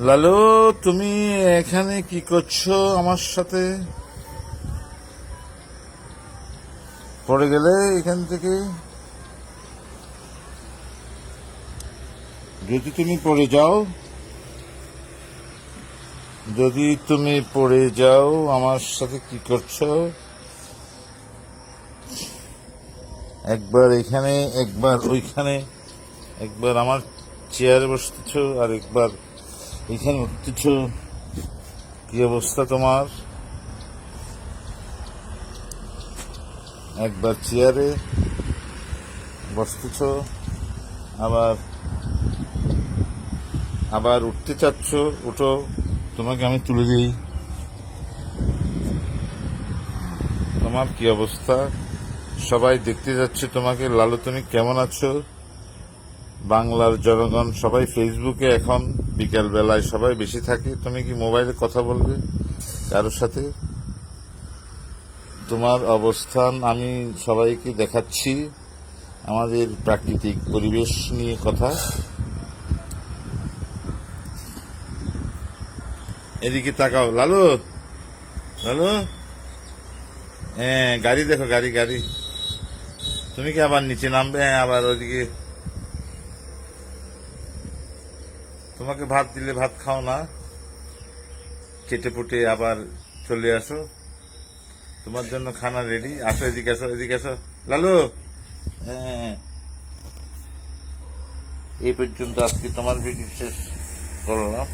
লালু, তুমি এখানে কি করছো? আমার সাথে পড়ে গেলে এখান থেকে। যদি তুমি পড়ে যাও, যদি তুমি পড়ে যাও, আমার সাথে কি করছো? একবার এখানে, একবার ওইখানে, একবার আমার চেয়ারে বসতেছ, আর একবার এখানে উঠতেছ। কি অবস্থা তোমার? একবার চেয়ারে বসতেছ, আবার আবার উঠতে চাচ্ছ। উঠো, তোমাকে আমি তুলে দিই। তোমার কি অবস্থা? সবাই দেখতে যাচ্ছে তোমাকে। লালু, তুমি কেমন আছো? বাংলার জনগণ সবাই ফেসবুকে এখন বিকেল বেলায় সবাই বেশি থাকে। তুমি কি মোবাইলে কথা বলবে কারোর সাথে? তোমার অবস্থান আমি সবাইকে দেখাচ্ছি। আমাদের প্রাকৃতিক পরিবেশ নিয়ে কথা। এদিকে তাকাও লালু। লালু, হ্যাঁ, গাড়ি দেখো, গাড়ি গাড়ি। তুমি কি আবার নিচে নামবে? হ্যাঁ, আবার ওইদিকে। তোমাকে ভাত দিলে ভাত খাও না, চেটে পুটে আবার চলে আসো। তোমার জন্য খানা রেডি। আসো, এদিকে আসো, এদিকে আসো লালু। হ্যাঁ, এই পর্যন্ত আজকে তোমার ভিডিও শেষ করলাম।